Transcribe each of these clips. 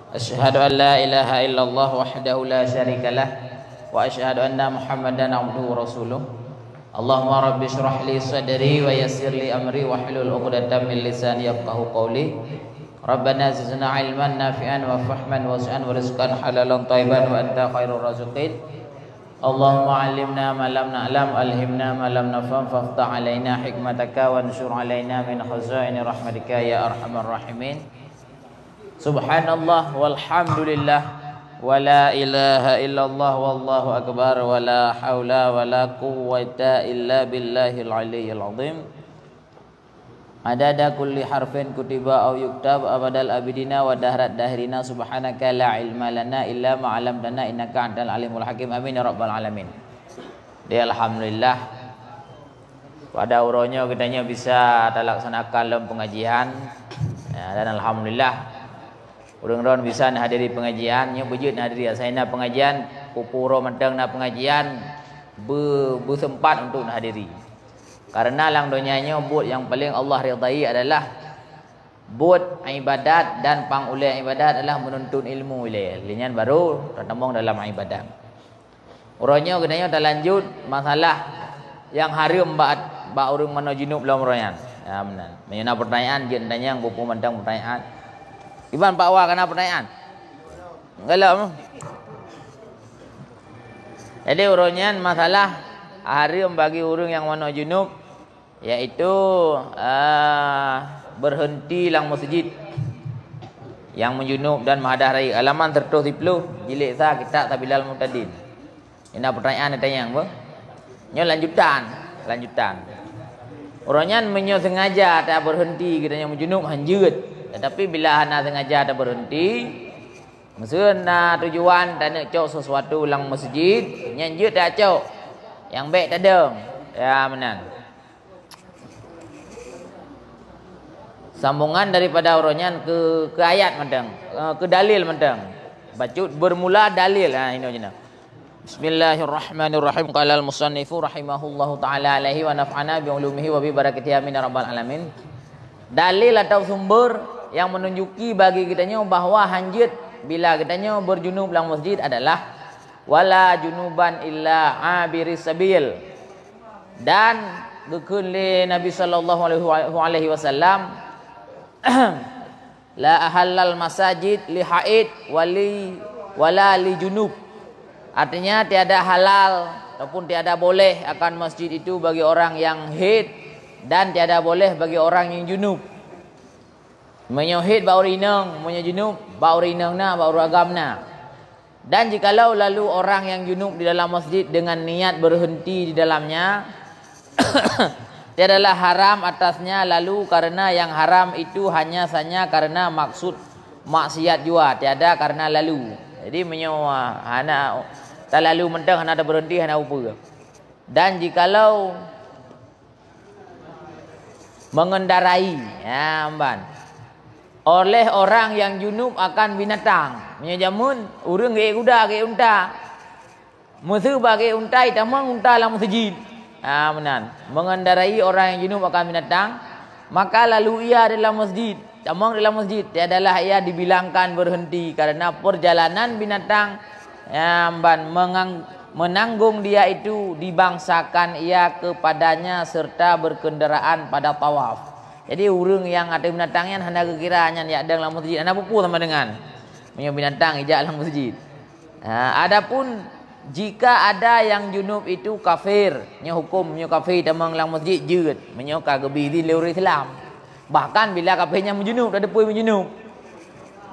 أشهد أن لا إله إلا الله وحده لا شريك له وأشهد أن محمدا عبده ورسوله اللهم رب اشرح لي صدري ويسر لي أمري واحلل عقدة من لساني يفقهوا قولي ربنا زدنا علما نافعا وفهما واسعا ورزقا حلالا طيبا وأنت خير الرازقين اللهم علمنا ما لم نعلم ألهمنا ما لم نفهم فافتح علينا حكمتك وانشر علينا من خزائن رحمتك يا أرحم الراحمين Subhanallah walhamdulillah wala ilaha illallah wallahu akbar wala haula wala quwwata illa billahil aliyyil azim. Adada kulli harfin kutiba aw yuktab abadal abidina wa dahrat dahrina subhanaka la ilma lana illa ma 'allamtana innaka antal alimul hakim. Amin ya rabbal alamin. Alhamdulillah pada uronya kitanya bisa terlaksanakan dalam pengajian ya, dan alhamdulillah orang-orang bisa hadiri pengajian, nya bujut hadiri asaina pengajian, pupuro mentang na pengajian bersempat untuk hadiri. Karena lang donyanya buat yang paling Allah ridai adalah buat ibadat dan pangulai ibadat adalah menuntut ilmu ilai. Linyan baru tertembung dalam ibadat. Orangnya kenanya dah lanjut masalah yang harum ba urang mana junub dalam royan. Ya benar. Menyana pertanyaan jendanya yang buku mentang pertanyaan. Iban Pak Wah kena pertanyaan. Galak. Jadi urunnya masalah hari bagi urang yang mana junub yaitu berhenti lang masjid yang menjunub dan menghadap raya. Halaman 130 jilid sa kitab Tabilal Mu'tadin. Ini pertanyaan tanya apa? Nya lanjutan. Urunnya menyo sengaja tak berhenti kitanya menjunub hanjut. Tetapi bila hana sengaja ada berhenti, maksudnya tujuan tak nak cok sesuatu lang masjid, nyanjut tak cok, yang baik tak ada, ya menang. Sambungan daripada uronyan ke ayat mentang, ke dalil mentang. Bacut bermula dalil, ini aja. Bismillahirrahmanirrahim. Qala al-musannifu rahimahullahu taala alaihi wa naf'ana bi ulumihi wa bi barakatihi amin ya rabbal alamin. Dalil atau sumber yang menunjuki bagi kitanya bahawa hanjit bila kitanya berjunub dalam masjid adalah wala junuban illa abiris sabil. Dan gekun li Nabi sallallahu alaihi wasallam la ahallal masajid li haid wala li junub. Artinya tiada halal ataupun tiada boleh akan masjid itu bagi orang yang haid dan tiada boleh bagi orang yang junub. Menyohid bau rinang, menyejunub bau rinang na, bau ragam na. Dan jikalau lalu orang yang junub di dalam masjid dengan niat berhenti di dalamnya, tiadalah haram atasnya lalu karena yang haram itu hanya saja karena maksud maksiat jua, tiada karena lalu. Jadi menyewa hana tak lalu mentang hana ada berhenti hana apa. Dan jikalau mengendarai, ya amban. Oleh orang yang junub akan binatang. Menyajamun urang ge kuda ge unta. Musuh bagi unta itamang unta dalam masjid. Menan. Mengendarai orang yang junub akan binatang, maka lalu ia dalam masjid. Tamang dalam masjid tiadalah ia dibilangkan berhenti karena perjalanan binatang menanggung dia itu dibangsakan ia kepadanya serta berkendaraan pada tawaf. Jadi urang yang ada binatangnya hendak kekiranya ya ada dalam masjid. Anda pupu sama dengan punya binatang ijak dalam masjid. Adapun jika ada yang junub itu kafir, nya hukum nya kafir tamang dalam masjid jeut, menyo kagebi di luar Islam. Bahkan bila kafirnya menjunub dah depu menjunub.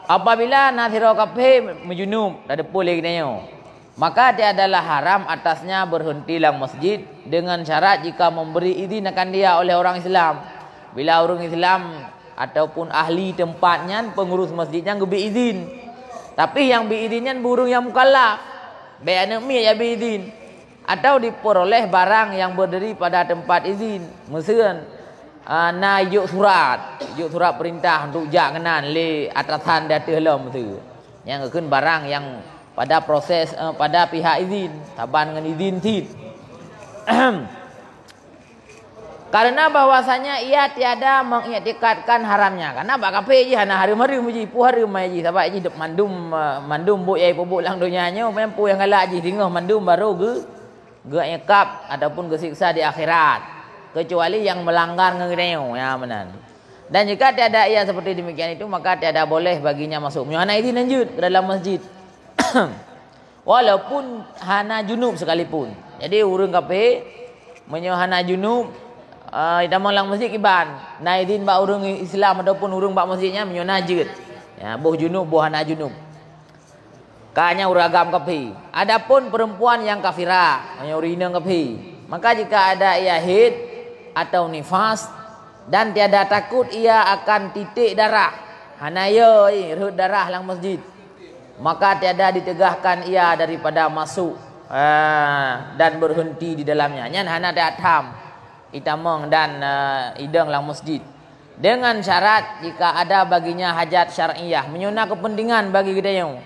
Apabila nasira kafir menjunub dah depu lagi nyo. Maka dia adalah haram atasnya berhenti dalam masjid dengan syarat jika memberi izin akan dia oleh orang Islam. Bila orang Islam ataupun ahli tempatnya pengurus masjidnya ngeberi izin. Tapi yang beri izinnya burung yang mukallaf. Baik anak mi ya beri izin. Atau diperoleh barang yang berdiri pada tempat izin. Misalkan na juk surat perintah untuk jak kenan le atasan datang dalam tu. Yang akan barang yang pada proses pada pihak izin, taban dengan izin tid. Karena bahwasanya ia tiada mengiktikadkan haramnya. Karena bak kafe je hana harum-harum je, pu harum mai je. Sebab je mandum buk yai pubuk lang dunianya, memang pu yang galak je tinggal mandum baru ge nyekap ataupun gesiksa di akhirat. Kecuali yang melanggar ngedeu ya benar. Dan jika tiada ia seperti demikian itu, maka tiada boleh baginya masuk. Hana izin lanjut ke dalam masjid. Walaupun hana junub sekalipun. Jadi urang kafe hana junub Idamang lang masjid kiban. Naidin ba urang Islam ataupun urang ba masjidnya menyonajid. Ya, boh junub, boh hana junub. Kanya uragam kapi. Adapun perempuan yang kafirah, urina kapi. Maka jika ada ia haid atau nifas dan tiada takut ia akan titik darah. Hanaya rehut darah lang masjid. Maka tiada ditegahkan ia daripada masuk dan berhenti di dalamnya. Nyan hana datam. Itamang dan idang lang masjid dengan syarat jika ada baginya hajat syar'iyah menyuna kepentingan bagi gedayung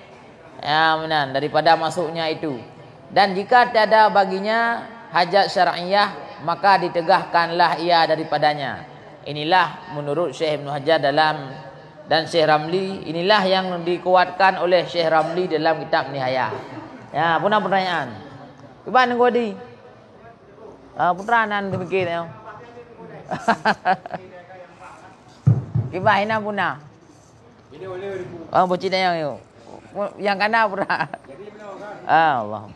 ya benar daripada masuknya itu, dan jika tiada baginya hajat syar'iyah maka ditegahkanlah ia daripadanya. Inilah menurut Syekh Ibnu Hajar dan Syekh Ramli, inilah yang dikuatkan oleh Syekh Ramli dalam kitab Nihayah. Ya, punah pertanyaan. Coba nunggu di putranan demikian ya. Kibah ina punah. Oh bocil yang yo. Yang kana pura. Allah.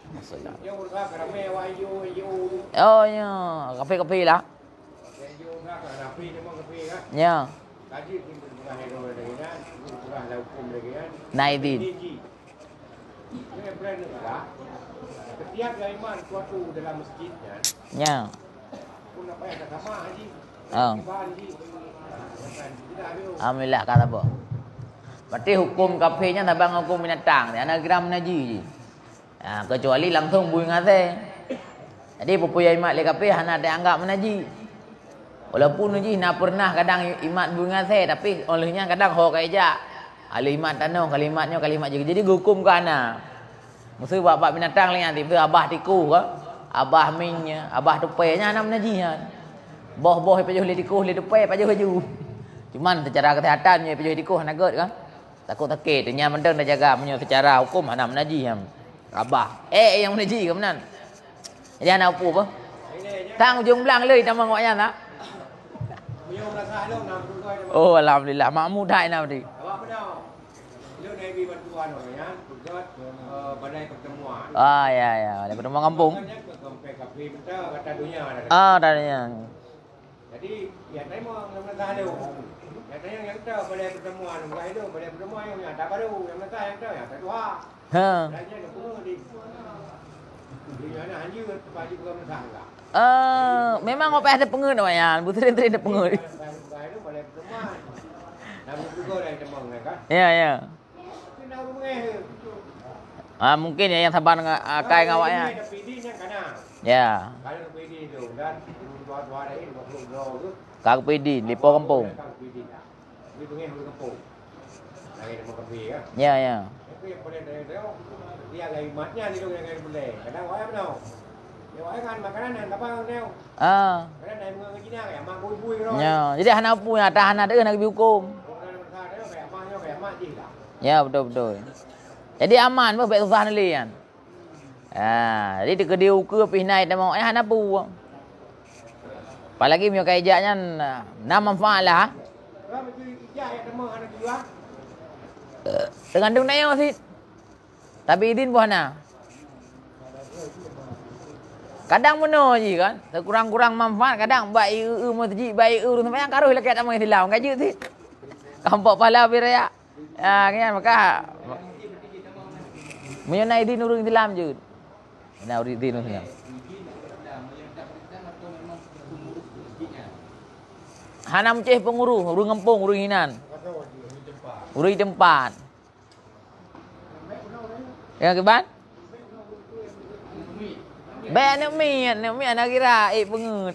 Oh ya, kafe lah. Ya. Naidin. Setiap iman suatu dalam masjidnya. Ya. Pun apa yang sama haji. Alhamdulillah kata apa? Berarti hukum kafenya tabang hukum binatang. Dia nak kira menaji je. Ya, kecuali langsung bui ngase. Jadi pupuya imat le kafe hana dianggap menaji. Walaupun uji nak pernah kadang imat bui ngase tapi olehnya kadang ho kaija. Ahli imat tanong kalimatnya kalimat je. Jadi hukum ke ana. Musuh bapak binatang lain tiba abah tiku ke, abah minnya, abah tupenya anak menajian. Boh-boh pejuh li tiku li tupai pejuh baju. Cuman secara kesehatannya pejuh tiku nak get kan. Takut sakit nya mendeng dah jaga punya secara hukum anak menajian. Abah yang menaji ke menan. Jadi anak apa apa? Tang ujung belang le tambah ngoknya tak? Oh alhamdulillah makmud dah nak tadi. Badai pertemuan. Ya, ada pertemuan kampung. Tadinya. Jadi, ya tadi mau mentah ada. Ya tadi yang tahu badai pertemuan, bukan itu badai pertemuan yang ada baru, yang mentah yang tahu ya kedua. Tadinya ada pun di. Di mana anjir baju bukan mentah enggak. Memang apa ada pengen namanya, butuh ada pengen. Bukan itu badai pertemuan. Nabi juga ada temang kan? Ya. Mungkin ya yang sabar kai ngawaknya. Ya. Kak PD di Po Kampung. Ya. Ya, jadi hana punya tahan ada nak dihukum. Ya betul. Jadi aman bah baik susah ni kan. Jadi dia ke pinai dia mau hana pu. Apalagi mio kaijaknya na manfaat lah. Tergantung nayo sih. Tapi idin buana. Kadang mono je kan. Kurang-kurang manfaat kadang baik masjid baik sampai yang karuh lekat amang silau gaji sih. Kampok pala biraya. Kan maka menyonai di nurung Islam je. Nah, di nurung Islam. Hana menceh penguruh, urung kampung, urung hinan. Urung tempat. Ya keban? Baik nak mi anak kira pengut.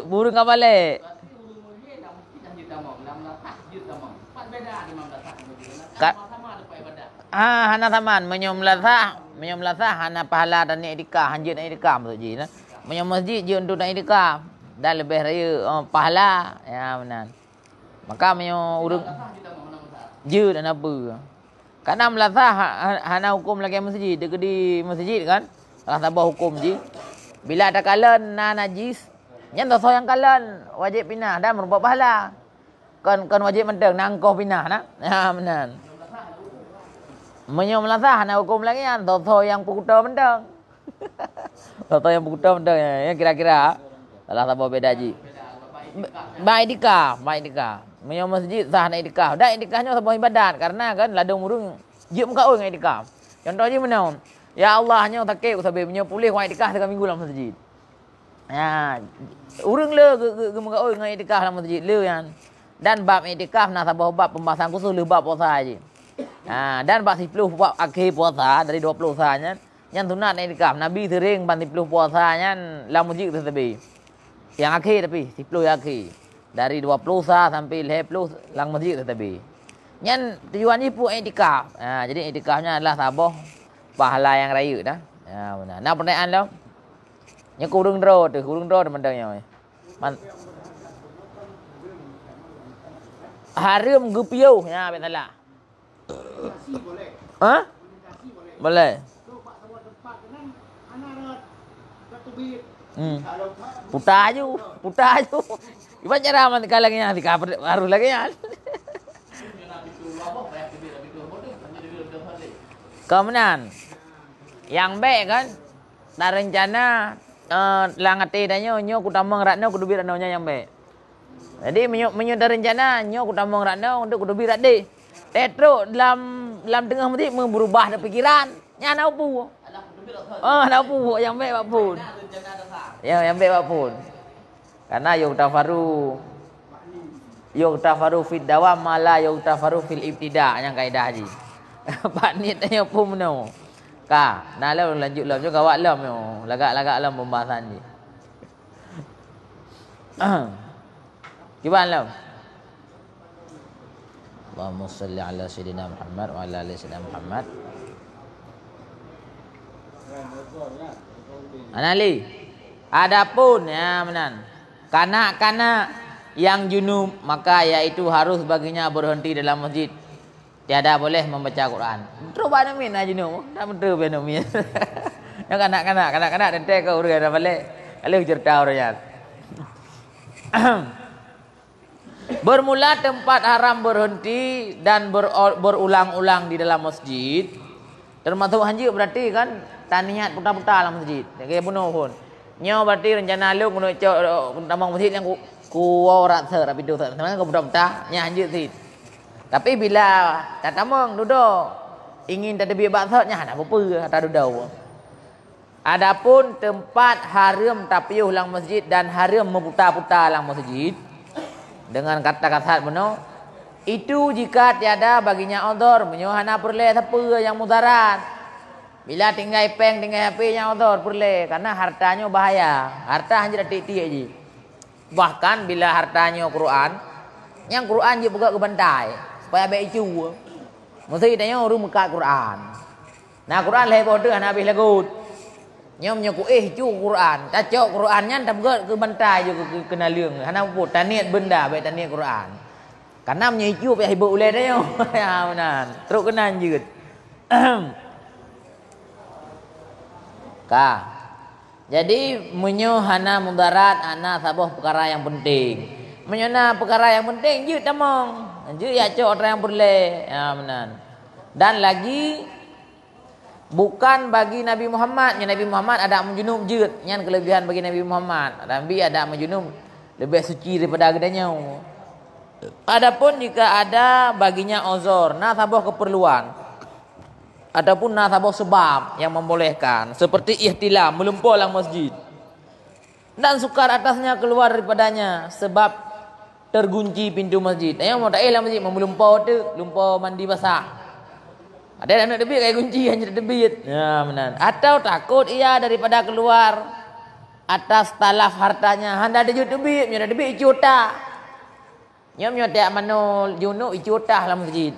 Burung kapal hana taman menyom lasah hana pahala dan iktikaf hanjit iktikaf tu ji nah menyom masjid je untuk nak iktikaf dan lebih raya pahala ya benar. Maka menyo urang je dan apa. Karena melazah hana hukum lagi masjid, dekat di masjid kan. Salah tabah hukum je. Bila ada kalan najis, yang dosa yang kalan wajib pindah dan merupakan pahala. Kan wajib mendeng nangkoh pindah nak. Ya benar. Menyo melazah hana hukum lagi yang dosa yang pukuta mendeng. Dosa yang pukuta mendeng ya kira-kira salah tabah beda je. Baik dikah. Menyo masjid sah nak idikah. Dak idikahnya sebuah ibadat karena kan ladung urung je muka oi dengan idikah. Contoh je mana? Ya Allah nya takik sampai menyo pulih wa idikah 3 minggu dalam masjid. Ya, urung le ge muka oi dengan idikah dalam masjid le yang. Dan bab idikah nak sabah bab pembahasan khusus le bab puasa je. Dan bab 10 bab akhir puasa dari 20 sahnya yang sunat idikah. Nabi sering ban 10 puasanya dalam masjid tersebut. Yang akhir tapi 10 yang akhir. Dari 20 sah sampai 50 lang masjid tetapi. Yang tujuannya pun iktikaf. Jadi iktikafnya adalah sabah pahala yang raya dah. Ya benar. Nah pertanyaan lo. Yang kurung dro mendangnya. Haram gupiau. Ya betul lah. Hah? Boleh. Putar ju. Iba cara man kalangnya nanti kabar baru lagi ya. Kemudian yang baik kan, tak rencana langate danyo nyo kutamang ratno kudu bi ratno yang baik. Jadi menyo dah rencana nyo kutamang ratno untuk kudu bi ratde. Tetro dalam tengah mesti berubah dah pikiran. Nya nak apa? Nak apa yang baik apa pun. Yang baik apa pun. Karena yuktafaru fid dawam mala yuktafaru fil ibtida yang kaedah haji. Pak niat tanya pun meno. Ka, nah lah lanjut lah juga awak lah meno. Lagak-lagak lah pembahasan ni. Gimana lah? Allahumma salli ala sayyidina Muhammad wa ala ali sayyidina Muhammad. Anali. Adapun ya menan. Kanak-kanak yang junub maka yaitu harus baginya berhenti dalam masjid. Tiada boleh membaca Quran. Coba nak min junub. Tak betul ben min. Yang kanak-kanak dan tek kau urang balik. Kalau cerita orang. Bermula tempat haram berhenti dan berulang-ulang di dalam masjid. Termasuk hanji berarti kan taniat putar-putar dalam masjid. Kayak bunuh pun. Nyo berarti rencana lu menuju tamang masjid yang ku rat ser tapi tu teman kau budak-budak nya anjir sit. Tapi bila tak tamang duduk ingin tak debi bakso nya nak apa tak duduk. Adapun tempat haram tapiuh lang masjid dan haram memutar-putar lang masjid dengan kata-kata benar itu jika tiada baginya odor menyohana perle siapa yang mudarat. Bila tinggal peng, tinggal HP yang odor perle karena hartanya bahaya. Harta hanya titik aja. Bahkan bila hartanya Quran, yang Quran je buka ke bantai supaya baik cu. Mesti tanya orang muka Quran. Nah Quran leh bodoh habis lagut. Nyom nyoku cu Quran. Cacok Qurannya tak buka ke bantai juga kena leung. Hana pun taniat benda baik taniat Quran. Karena menyicu payah ibu ulai dia. Ya benar. Terus kena anjut. Jadi menyohana mudarat ana sabah perkara yang penting. Menyona perkara yang penting je tamang. Je ya cok orang yang boleh. Ya benar. Dan lagi bukan bagi Nabi Muhammad. Yang Nabi Muhammad ada menjunub je. Yang kelebihan bagi Nabi Muhammad. Nabi ada menjunub lebih suci daripada gedanya. Adapun jika ada baginya uzur, nah sabah keperluan. Ataupun nasabah sebab yang membolehkan seperti ihtilam melumpur lang masjid dan sukar atasnya keluar daripadanya sebab tergunci pintu masjid. Yang mau tak lang masjid melumpur tu lumpur mandi basah. Ada yang nak debit kayak kunci hanya debit. Ya benar. Atau takut ia daripada keluar atas talaf hartanya handa ada debit, ada debit juta. Nyom tak mano junuk juta dalam masjid.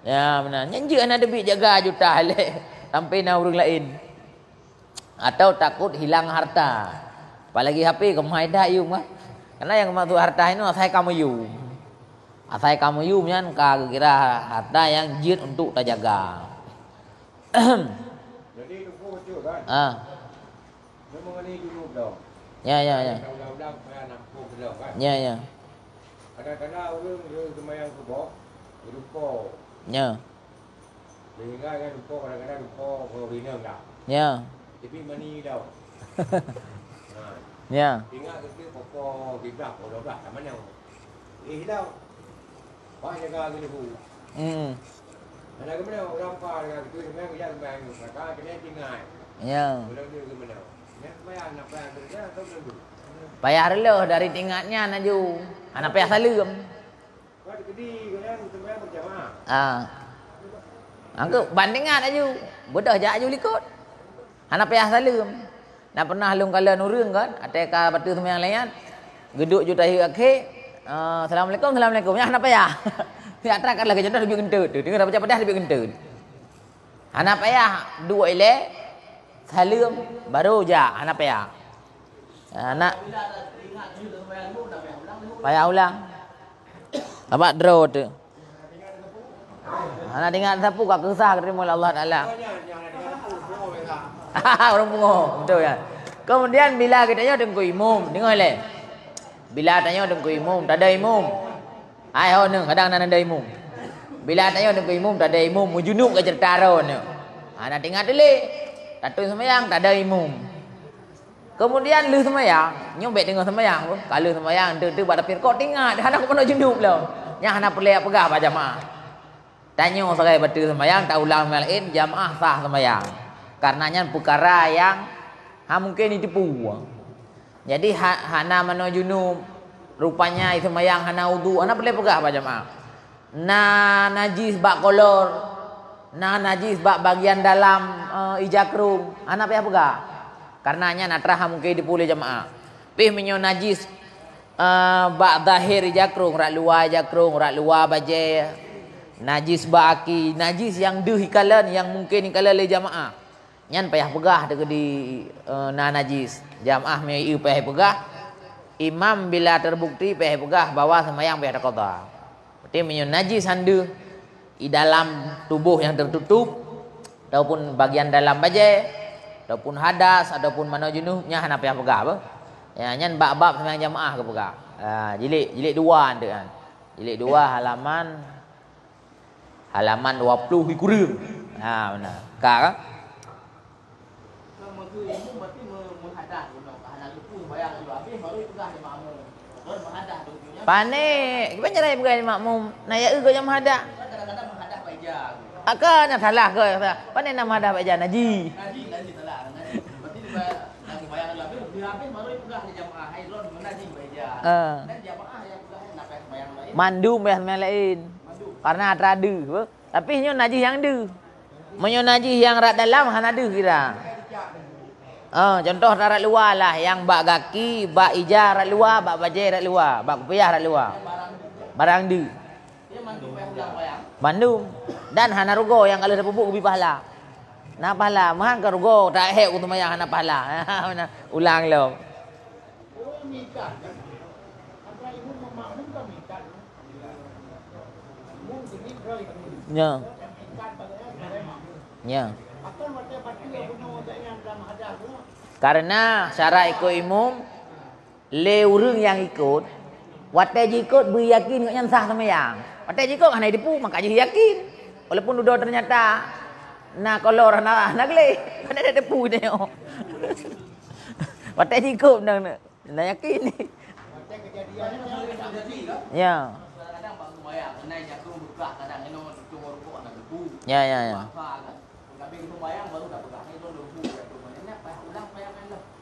Ya benar. Nyanyi anak debit jaga juta le sampai na urang lain. Atau takut hilang harta. Apalagi HP kemaidah yum kan. Karena yang maksud harta itu asai kamu yum. Asai kamu yum kan kira harta yang jin untuk terjaga. Jadi itu kecil kan. Memang ini dulu dong. Ya. Undang-undang supaya nampu belum kan. Ya. Kadang-kadang orang semayang kubur, lupa. Ya. Sehingga kan lupa kadang-kadang lupa kalau bina tak. Ya. Tapi mani dah. Ya. Ingat ke pokok gibrak, pokok dah mana? Dah. Pak jaga gini bu. Ada ke mana orang pak dengan itu semayang kerja semayang, mereka kena tinggal. Ya. Orang dia ke mana? Nak bayar kerja atau belum? Bayar dulu dari tingkatnya naju. Anak payah salam. Kau di kan semayang berjamaah. Angku bandingan aju. Bodoh jak aju likut. Anak payah salam. Nak pernah lung kala nurung kan? Ateka batu semayang layan. Geduk juta akhir. Assalamualaikum. Ya anak payah. Ya terakat lagi contoh lebih kentut. Dengar baca pedas lebih kentut. Anak payah dua ile salam baru jak anak payah. Anak payah ulang. Apa draw tu? Anak dengar sapu kau kesah terima Allah Taala. Orang pungo, betul ya. Kemudian bila kita tanya dengan imam, dengar le. Bila tanya dengan imam, tak ada imam. Ai ho nang kadang nan ada imam. Bila tanya dengan imam, tak ada imam, mujunuk ke cerita ron. Anak dengar dulu. Tatung sembahyang tak ada imam. Kemudian lu sembahyang, nyobek dengan sembahyang pun. Kalau sembahyang tu pada pirkot tinggal, dah nak kena junub lah. Yang nak pelak pegah pada jamaah. Tanya sebagai batu sembahyang, tak ulang malain jamaah sah sembahyang. Karenanya perkara yang mungkin ditipu. Jadi hana mano junub, rupanya sembahyang hana wudu, hana pelak pegah pada jamaah. Najis bak kolor, najis bak bagian dalam ijakrum, hana payah pegah. Karenanya natrah mungkin dipulih jamaah. Pih menyo najis bak zahir jakrung, rak luar baje. Najis bak aki, najis yang hikalan yang mungkin hikalan le jamaah. Nyan payah pegah dekat di najis. Jamaah me payah pegah. Imam bila terbukti payah pegah bahwa sembahyang payah qada. Berarti menyo najis handu di dalam tubuh yang tertutup ataupun bagian dalam baje. Ataupun hadas, ataupun mana junubnya hana payah pegah apa? Ya, nyan bab-bab sembahyang jamaah ke pegah. Jilid 2 ada kan. Jilid 2 halaman 20 kurang. Benar. Kak kan? Panik. Gimana cara pegah makmum? Naya ke jam hadah? Kadang-kadang menghadah Pak Ijah. Akak nak salah ke? Panik nak menghadah Pak Ijah Naji. Naji salah. Berarti lagi bayang lagi habis baru pegah di jamaah Haidron menaji Pak Ijah. Dan jamaah yang pegah nak bayang lain. Mandum yang lain. Karena ada apa? Tapi nyo najis yang ada. Menyo najis yang rat dalam hana ada kira. Contoh rat luar lah yang bak kaki, bak ijah rat luar, bak bajai rat luar, bak kupiah rat luar. Barang du. Dia mandum yang bayang. Mandum dan hana rugo yang kalau pupuk lebih pahala. Nah pahala, mahan ke rugo tak hek untuk mayang hana pahala. Ulang lo. Ya. Karena cara ikut imam le urang yang ikut wate jikut beryakin ngan sah sembahyang. Wate jikut hana dipu maka je yakin. Walaupun udah ternyata kalau orang nak le ada depu dia. Wate jikut nak yakin ni. Ya. Kadang bang sembahyang naik jatuh buka kadang eno cuma rukuk anak depu. Ya. Tapi sembahyang baru dah pegang itu depu.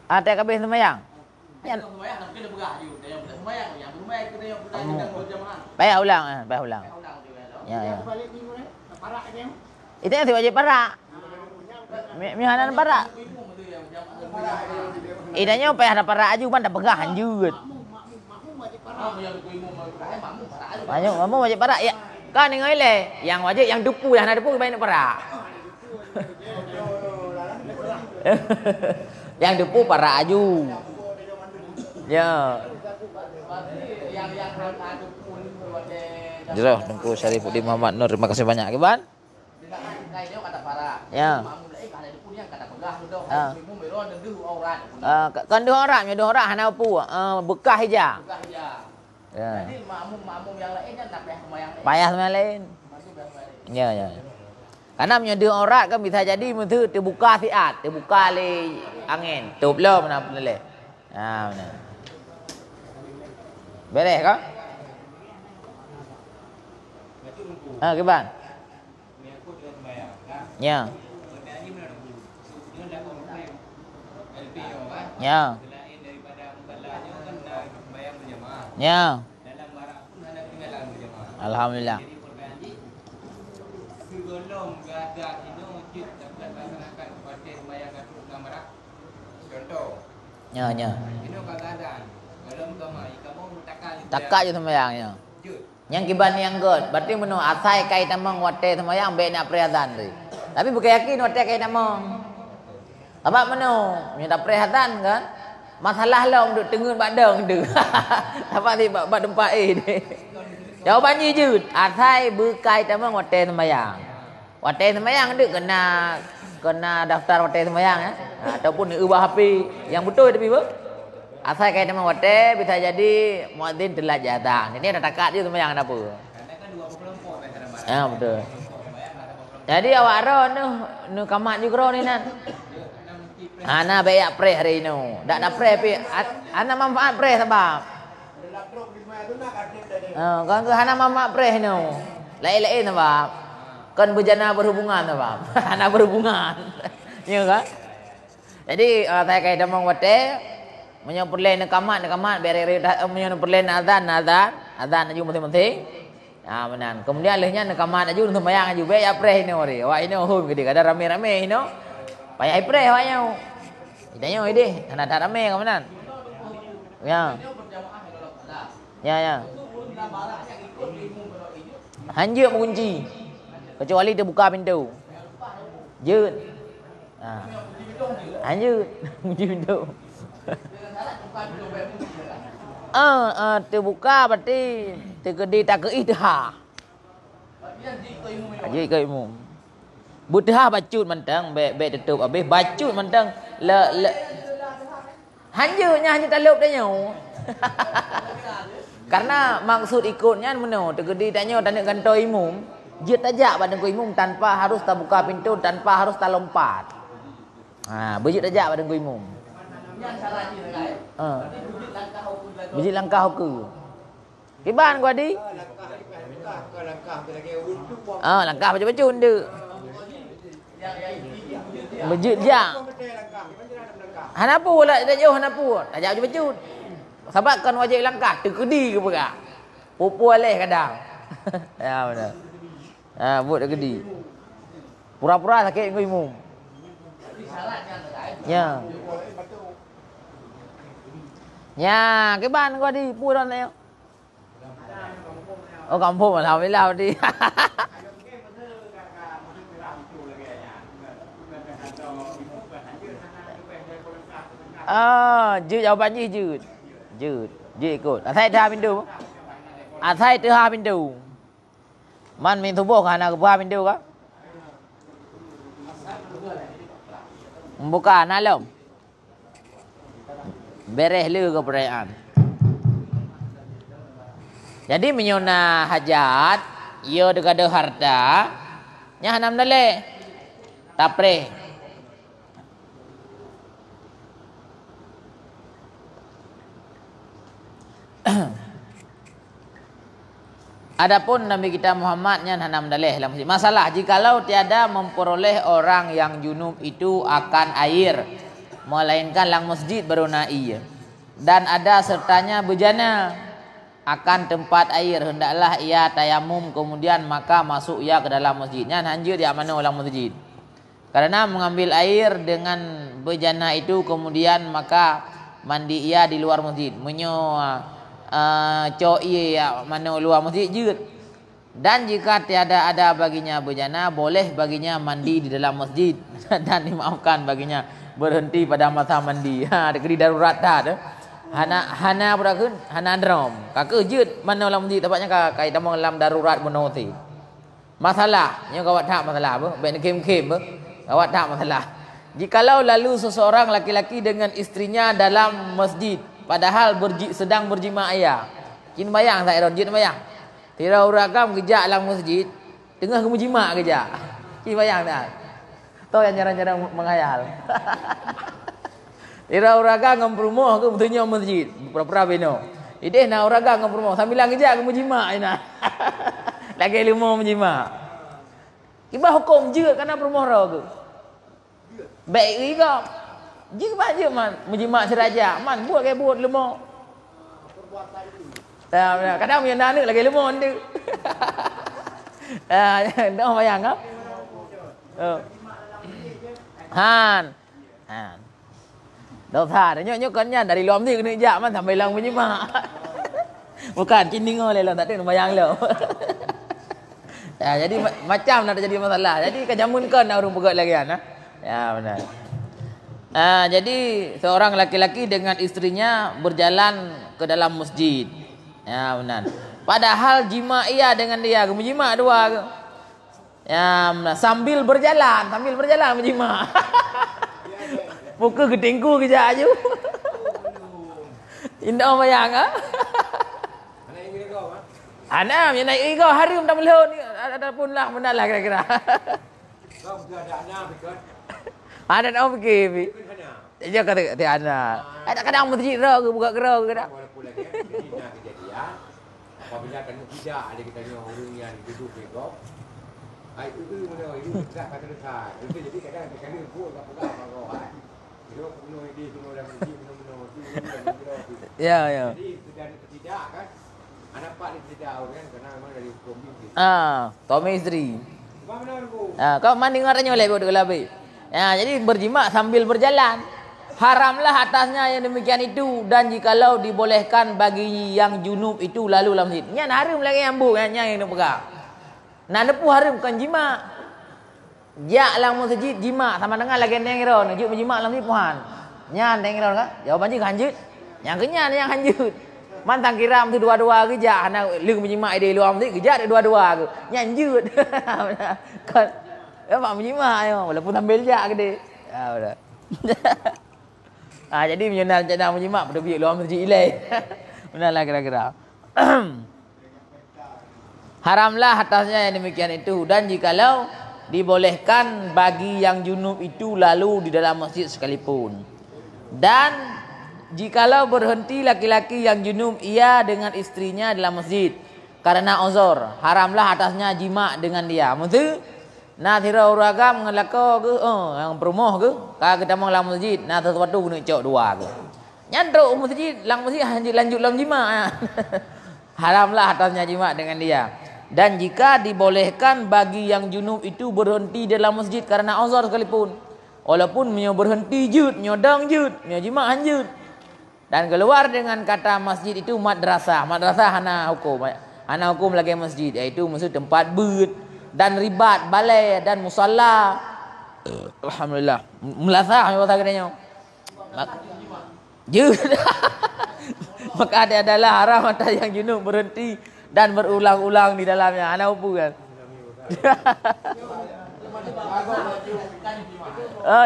Ada kabeh sembahyang. Yang sembahyang nak kena pegah ju. Yang sembahyang yang sembahyang kita yang pegah dengan berjamaah. Payah ulang. Ya. Parak dia. Itu yang wajib parak. Mihanan parak. Idanya payah ada parak aju pan dah pegah anjut. Makmum wajib parak ya. Kan ngai le, yang wajib yang dupu yang ada dupu baik nak parak. Yang depu para aju. Ya. Jelas Tengku Syarifuddin Muhammad Nur. Terima kasih banyak, Iban. Ya. Kan dua orang hana pu bekah aja. Ya. Jadi makmum yang lainnya tak payah sama yang lain. Ya, ya. Karena menyedia orang kan bisa jadi itu terbuka siat, terbuka le angin, tutup lo mana boleh. Ha benar. Beres ke? Kiban. Ya. Ya. Ya. Alhamdulillah. Sebelum gagak ini wujud dapat melaksanakan upacara sembahyang Gatul Gambarak. Contoh. Ya, ya. Ini kadang belum kamai kamu takak je sembahyangnya. Yang kiban yang god, berarti menu asai kai tamang wate sembahyang be nak perhatian tu. Tapi bukan yakin wate kai tamang. Apa menu? Minta perhatian kan? Masalah lah duk tengun badang tu. Apa ni bak tempat ni. Jawabannya je, asai berkai tamang wate sembahyang. Wate sembahyang dia kena daftar wate sembahyang ya. Ataupun ubah HP yang betul tapi apa? Asal kai tamang wate bisa jadi muadzin telah datang. Ini ada takat je sembahyang apa? Karena kan dua kelompok antara barang. Ya betul. Jadi awak ro nu kamat juga ni nan. Ana bayak pre hari ni. Dak ada pre pi ana manfaat pre sebab. Kan ke ana manfaat pre ni. Lain-lain sebab. Kan berjana berhubungan sebab. Ana berhubungan. Ya kan? Jadi saya kai tamang wate menyempurnakan nekamat beri menyempurnakan azan aju penting-penting. Ah benar. Kemudian lehnya nekamat aju sembahyang aju be ya preh ini ori. Wah ini oh gede kada rame-rame ini. Payah preh wanya. Idanya ide, ada rame ke mana? Ya. Ya ya. Hanjur mengunci. Kecuali dia buka pintu. Jut. Hanjur mengunci pintu. Terbuka berarti tergedi tak ke idha. Haji ke umum. Buddha bacut mentang be tutup habis bacut mentang le hanya talup dia nyu. Karena maksud ikutnya meno tergedi tanya tanda kantor umum, dia tajak pada umum tanpa harus terbuka pintu, tanpa harus terlompat. Bujit tajak pada umum. Biji langkah ke. Kiban gua di. Langkah baca-baca unda. Bejut jang. Hanapu lah dah jauh hanapu. Tak jauh baca. Sebab kan wajib langkah terkedi ke berak. Pupu alih kadang. Ya benar. Buat terkedi. Pura-pura sakit kau imum. Ya. Ya, cái ban qua đi, pua đòn này. Kampung alhamdulillah đi. Jut jawabannya jut. Jut ikut. Asai dah pintu. Asai tu ha pintu. Man min tubuh kana ke ha pintu ka? Buka nalom. Beres le ke perayaan. Jadi menyona hajat, ia dekada harta, nya hanam dale. Tapre. Adapun Nabi kita Muhammad nya hanam dale dalam masjid. Masalah jikalau tiada memperoleh orang yang junub itu akan air, melainkan lang masjid beruna iya. Dan ada sertanya bejana akan tempat air, hendaklah ia tayamum kemudian maka masuk ia ke dalam masjidnya. Anjur dia mana ulang masjid. Karena mengambil air dengan bejana itu kemudian maka mandi ia di luar masjid. Coi mana luar masjid jut. Dan jika tiada ada baginya bejana, boleh baginya mandi di dalam masjid dan dimaafkan baginya berhenti pada masa mandi. Ada kedi darurat dah. hana pura kun hana drom ka jeut mana lam masjid tapatnya kai tamang lam darurat monoti masalah nya kawat tak masalah apa ben kem-kem apa kawat tak masalah jikalau lalu seseorang laki-laki dengan istrinya dalam masjid padahal sedang berjima ayah kin bayang tak ron jeut bayang tira uragam kejak dalam masjid tengah kemujima kejak kin bayang tak tahu yang cara-cara menghayal ira uraga ngam rumah ke betulnya masjid pura-pura beno ide na uraga ngam rumah sambil kerja ke mujima ina lagi limo mujima kiba hukum je kana rumah ra ke baik ke je ba je man mujima seraja man buat ke buat limo kadang yang nana lagi limo ndu dah bayang ah han dosa nyok kan dari luar ni kena jak man sampai lang menyimak. Bukan kini ngol lah tak ada bayang lo. Ya, jadi macam nak terjadi masalah. Jadi kejamun kan orang pegat lagi kan. Ya benar. Jadi seorang laki-laki dengan istrinya berjalan ke dalam masjid. Ya benar. Padahal jima ia dengan dia menyimak dua. Ya benar. Sambil berjalan menyimak. Muka gedengku kejap aja. Indah bayang ah. Anak yang gini kau, Anak yang naik kau harum tak melon. Ada pun lah benar lah kira-kira. kau sudah ada anak fikir. Ada nak fikir. Dia kata dia anak. Ada kadang masjid rak ke buka gerau ke tak. Walaupun lagi kejadian apabila kan tidak ada kita ni orang yang duduk kau. Ai itu mana itu tak kata dekat. Itu jadi kadang buat apa kau. Ya. Jadi tidak kan anak pak tidak kan karena memang dari hukum itu. Tommy istri. Mana aku? Kau mandi ngaranya oleh bodoh labi. Ya, jadi berjima sambil berjalan. Haramlah atasnya yang demikian itu dan jikalau dibolehkan bagi yang junub itu lalu dalam masjid. Nya haram lagi yang bu yang nak pegang. Nak nepu haram kan jima. Ya lang masjid jima sama dengan lagi neng ro njuk menjima lang ni puan. Nyan neng ro kan? Jawaban je hanjut. Yang kenyan yang hanjut. Mantang kiram tu dua-dua ke ja ana leung menjima ide luar masjid ke ja dua-dua ke. Nyanjut. Kan apa menjima ayo walaupun sambil ja ke de. Ya udah. Jadi menyunal jana menjima pada bilik luar masjid ilai. Benarlah kira-kira. Haramlah atasnya yang demikian itu dan jikalau dibolehkan bagi yang junub itu lalu di dalam masjid sekalipun. Dan jikalau berhenti laki-laki yang junub ia dengan istrinya dalam masjid karena uzur, haramlah atasnya jima dengan dia. Maksud nah tira uragam ngelako ke yang perumah ke ka kita mau dalam masjid nah sesuatu guna cok dua ke. Nyandro masjid lang masjid lanjut dalam jima. Haramlah atasnya jima dengan dia. Dan jika dibolehkan bagi yang junub itu berhenti dalam masjid karena uzur sekalipun, walaupun menyo berhenti jut, nyodang jut, menyo jima hanjut, dan keluar dengan kata masjid itu madrasah. Madrasah hana hukum lagi masjid, yaitu maksud tempat bud dan ribat, balai dan musalla. Alhamdulillah. Melasah apa katanya? Jut. Maka dia adalah haram atas yang junub berhenti dan berulang-ulang di dalamnya. Anak upu kan?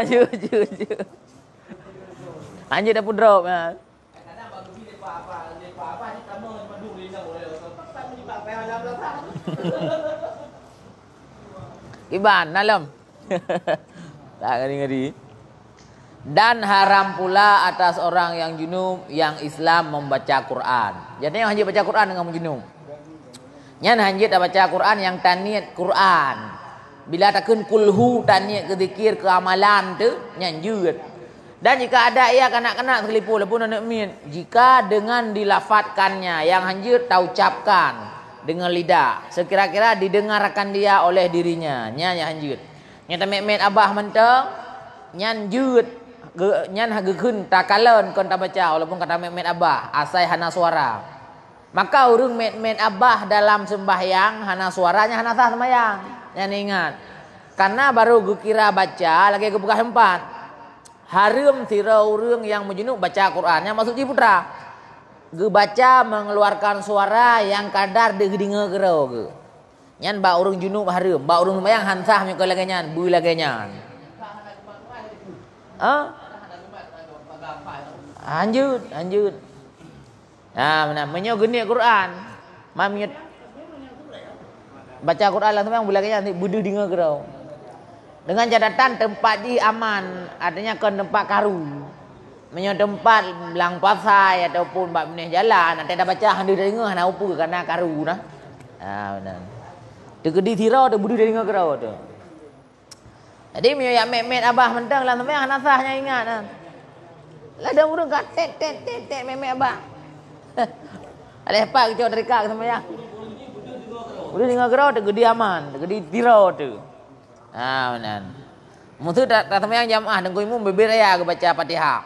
Jut. Anjir dah pun drop ya. Iban dalam. Tak ngeri-ngeri. Dan haram pula atas orang yang junub yang Islam membaca Quran. Jadi yang hanya baca Quran dengan junub. Nyan hanjit baca Quran yang taniat Quran. Bila takun kulhu taniat ke zikir ke amalan tu nyan jut. Dan jika ada ia kanak-kanak sekalipun pun nak min, jika dengan dilafadkannya yang hanjit tahu ucapkan dengan lidah, sekira-kira didengarkan dia oleh dirinya, nyan hanjit. Nyata met abah mentang nyan jut nyan hageun takalen kon tak baca walaupun kata met abah asai hana suara. Maka urung met abah dalam sembahyang hana suaranya hana sah sembahyang. Yang ingat. Karena baru gue kira baca lagi gue buka hempat. haram tira urang yang menjunub baca Qurannya maksud ji putra. Ge baca mengeluarkan suara yang kadar de gedinga gerau ge. Nyan ba urang junub haram, ba urang sembahyang hansah nyo lagi nyan, bui lagi nyan. Lanjut. Nah, menyo geni Quran. Mamiut baca Quran lah sembahyang bui lagi nyan budu dinga gerau. Dengan catatan tempat di aman, artinya ke tempat karu. Menyo tempat belang pasai ataupun bab benih jalan, nanti dah baca hendak dengar hana upu karena karu nah. Benar. Tu gedi tira tu budu dengar kerau tu. Jadi menyo yak met abah mentang lah sembahyang hana sahnya ingat nah. Lah dah urang kat tet memek abah. Aleh pak kecok dari kak sembahyang. Budu dengar kerau tu gedi aman, tu gedi tira tu. Benar. Mutu tak sembahyang jamaah dengku imum beber raya ke baca Fatihah.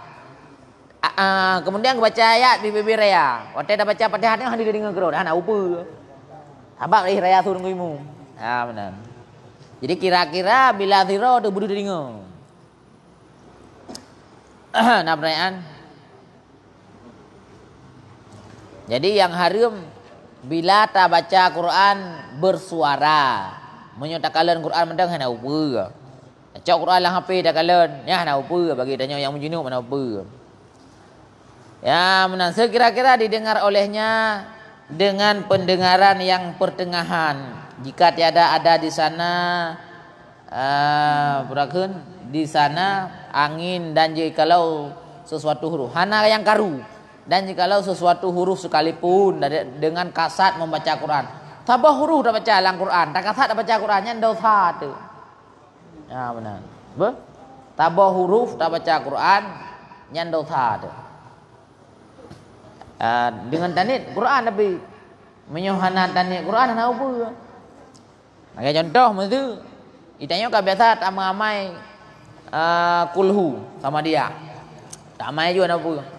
Kemudian baca ayat di beber raya. Waktu dah baca Fatihah ni hendak dengar kerau dah nak upa. Habaq ih raya tu dengku imum. Benar. Jadi kira-kira bila tira tu budu dengar. Nak pertanyaan? Jadi yang haram bila tak baca Quran bersuara. Menyatakan Quran mendang hana upa. Cak Quran lah HP dah kalen, ya hana upa bagi tanya yang menjunub mana upa. Ya, menang sekira-kira didengar olehnya dengan pendengaran yang pertengahan. Jika tiada ada di sana purakeun di sana angin dan jikalau sesuatu huruf hana yang karu dan jikalau sesuatu huruf sekalipun dengan kasat membaca Quran. Tabah huruf dah baca dalam Quran, tak kasat dah baca Qurannya dosa tu. Ya benar. Tabah huruf dah baca Quran nyan dosa tu. Dengan tanit Quran tapi menyohana tanit Quran hana apa. Bagi contoh mesti itanya ka biasa tak mengamai kulhu sama dia. Tak amai juga apa.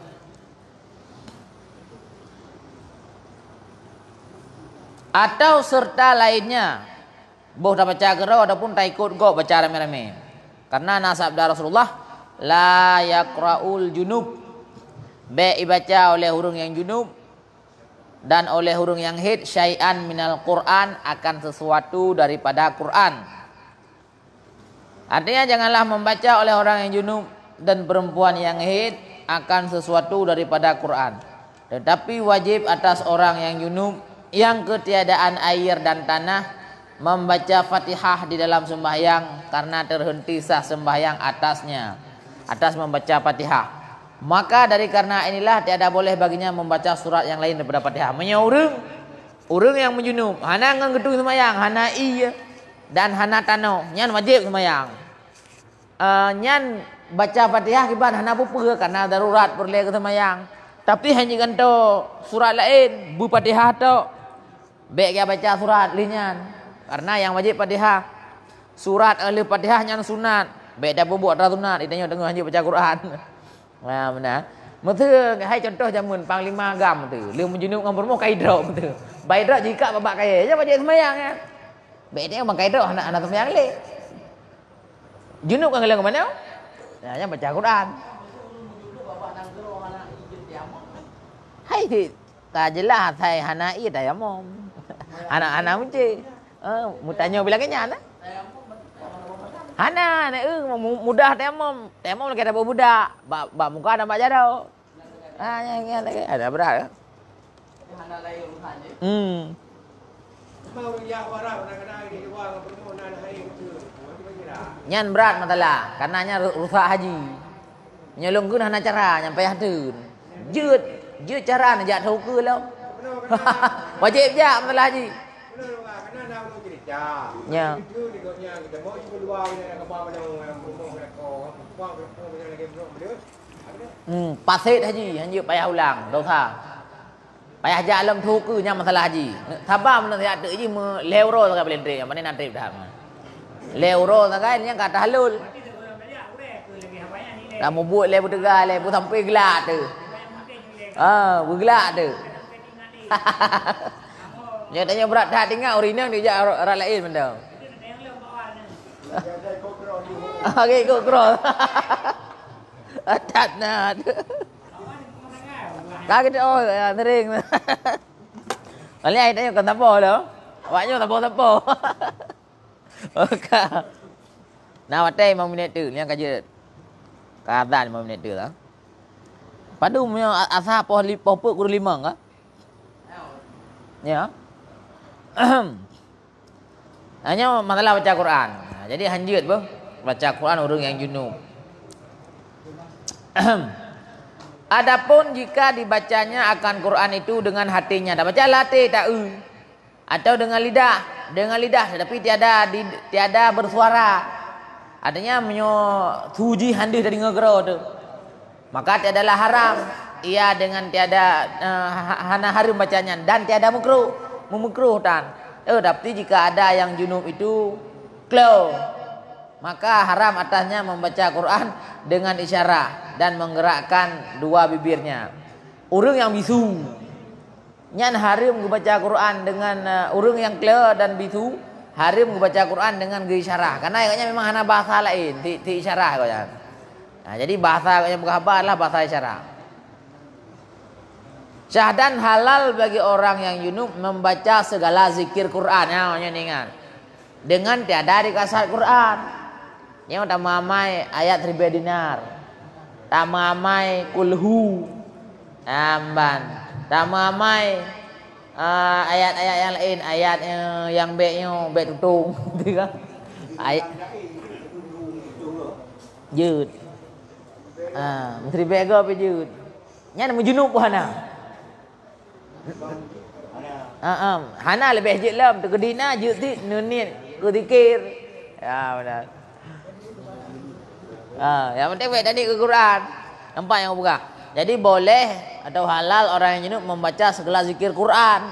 Atau serta lainnya boh dah baca gerau ataupun tak ikut go baca rame-rame. Karena nasabda Rasulullah la yaqraul junub be ibaca oleh hurung yang junub dan oleh hurung yang haid syai'an minal Quran akan sesuatu daripada Quran. Artinya janganlah membaca oleh orang yang junub dan perempuan yang haid akan sesuatu daripada Quran. Tetapi wajib atas orang yang junub yang ketiadaan air dan tanah membaca Fatihah di dalam sembahyang karena terhenti sah sembahyang atas membaca Fatihah. Maka dari karena inilah tiada boleh baginya membaca surat yang lain daripada Fatihah. Urang yang menjunub hana nggetu sembahyang, hana iya dan hana tano, nyan wajib sembahyang. Nyan baca Fatihah kiban hana pupa karena darurat perlu ke sembahyang. Tapi hanya ganto surat lain bu Fatihah tu. Baik dia baca surat linyan. Karena yang wajib Fatihah. Surat ahli Fatihah yang sunat. Baik dia buat dah sunat. Dia tengah hanya baca Quran. Nah, benar. Betul. Hai contoh jamun panglima agam tu. Dia menjunub dengan bermoh kaidrak betul. Baidrak jika babak kaya. Dia baca sembahyang kan. Baik dia bang kaidrak anak sembahyang le. Junub kan gelang ke mana? Nah, yang baca Quran. Hai ti tak jelas hai hana i tayamum. Anak-anak mesti mutanya bilang kenya hana mudah tayamum. Tayamum lagi ada budak. Ba muka ada baca dah. Yang lagi ada berat ya. Hana lain urusannya. Mau ya warah kadang-kadang di luar permohonan hai itu. Nyan berat masalah karena nya rusak haji. Nyolongkeun hana cara nyampai hadun. Jeut cara nak jak tahu ke lah. Wajib jak masalah haji. Kena dah belum cerita. Ya. Itu digotnya kita mau keluar dengan kabar pada orang rumah mereka. Buang dengan lagi belum dia. Pasit haji, hanya payah ulang, dosa. Payah jak alam tahu ke nya masalah haji. Sabar mun tak ada haji leuro tak boleh trip, mana nak trip dah. Leuro tak kan yang kata halul. Dah mau buat lebu tegal, lebu sampai gelak tu. Bergelak tu. Dia tanya berat tak tinggal urinang dia jak orang lain benda. Okey ikut cross. Adat nah. Kaget oh sering. Kali ai tanya kan tapo lo. Awaknya tapo. Okey. Nah, watai 5 minit tu yang kaje. Kadang 5 minit tu lah. Padu punya asal poh guru 5 ke? Ya. Hanya masalah baca Quran. Nah, jadi hanjut bang baca Quran orang yang junub. Adapun jika dibacanya akan Quran itu dengan hatinya, dah baca latih tak atau dengan lidah tetapi tiada bersuara. Adanya menyo tuji handih dari ngegero tu. Maka tiadalah haram ia dengan tiada hana haram bacanya dan tiada memukruh tan. Tapi jika ada yang junub itu klow, maka haram atasnya membaca Quran dengan isyarat dan menggerakkan dua bibirnya. Urang yang bisu nyan haram membaca Quran dengan urang yang klow dan bisu haram membaca Quran dengan isyarat karena agaknya memang hana bahasa lain ti isyarat kau jangan. Nah, jadi bahasa yang berkhabar adalah bahasa isyarat. Syahdan halal bagi orang yang junub membaca segala zikir Quran. Ya, ingat. Dengan tiada dikasat Quran. Yang tamamai ayat ribu dinar. Tamamai kulhu. Tamamai ayat-ayat yang lain, ayat yang baik tutung. Ayat jud. Menteri bega apa jud. Nya nama junub pun hana. Hana lebih jud lam terkedina jud ti nunit ku zikir. Ya benar. Yang penting baik tadi ke Quran. Nampak yang buka. Jadi boleh atau halal orang yang junub membaca segala zikir Quran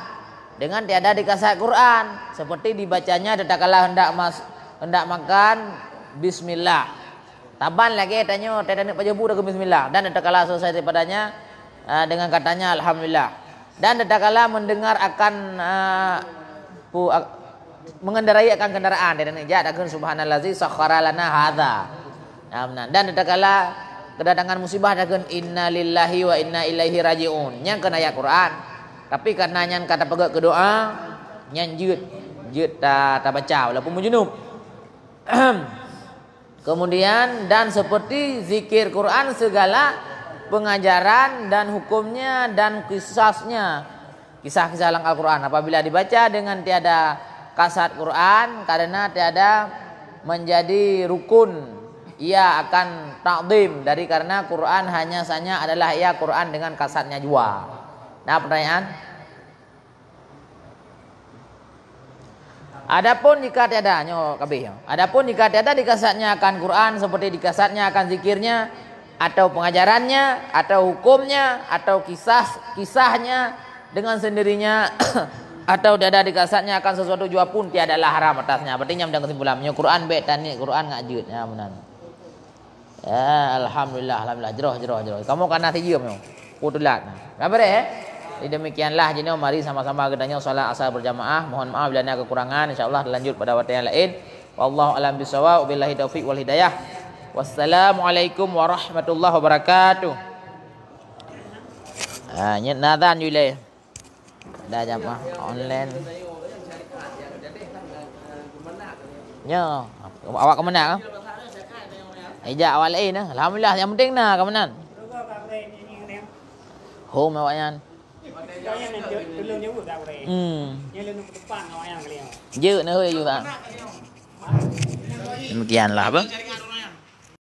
dengan tiada dikasat Quran seperti dibacanya tatkala hendak makan bismillah. Taban lagi tanya tiada nak baca dah ke bismillah dan tatkala selesai daripadanya dengan katanya alhamdulillah. Dan tatkala mendengar akan mengendarai akan kendaraan dan najat akan subhanallazi sakhkhara lana hadza. Dan tatkala kedatangan musibah akan innalillahi wa inna ilaihi rajiun. Yang kena ayat Quran. Tapi karena nyan kata pegak ke doa, nyan jut tak baca walaupun junub. Kemudian dan seperti zikir Quran segala pengajaran dan hukumnya dan kisahnya, kisah-kisah dalam Al-Quran apabila dibaca dengan tiada kasat Quran karena tiada menjadi rukun, ia akan takdim dari karena Quran hanya saja adalah ia Quran dengan kasatnya jua. Nah pertanyaan. Adapun jika tiada adapun jika tiada dikasatnya akan Quran seperti dikasatnya akan zikirnya atau pengajarannya atau hukumnya atau kisahnya dengan sendirinya atau tiada dikasatnya akan sesuatu jua pun tiadalah haram atasnya. Berarti nyam dan kesimpulan Quran baik dan Quran ngajut ya benar. Ya alhamdulillah jeroh. Kamu kan nasi jam yo. Kutulat. Kabar Jadi demikianlah jenau mari sama-sama gedanya salat asar berjamaah. Mohon maaf bila ada kekurangan. Insyaallah lanjut pada waktu yang lain. Wallahu a'lam bishawab. Wabillahi taufiq wal hidayah. Wassalamualaikum warahmatullahi wabarakatuh. Nyet nadan yule. Dah jamaah online. Nya, awak ke mana? Ijak awal lain nah. Alhamdulillah yang penting nah kemenan. Home awaknya. Demikianlah bang.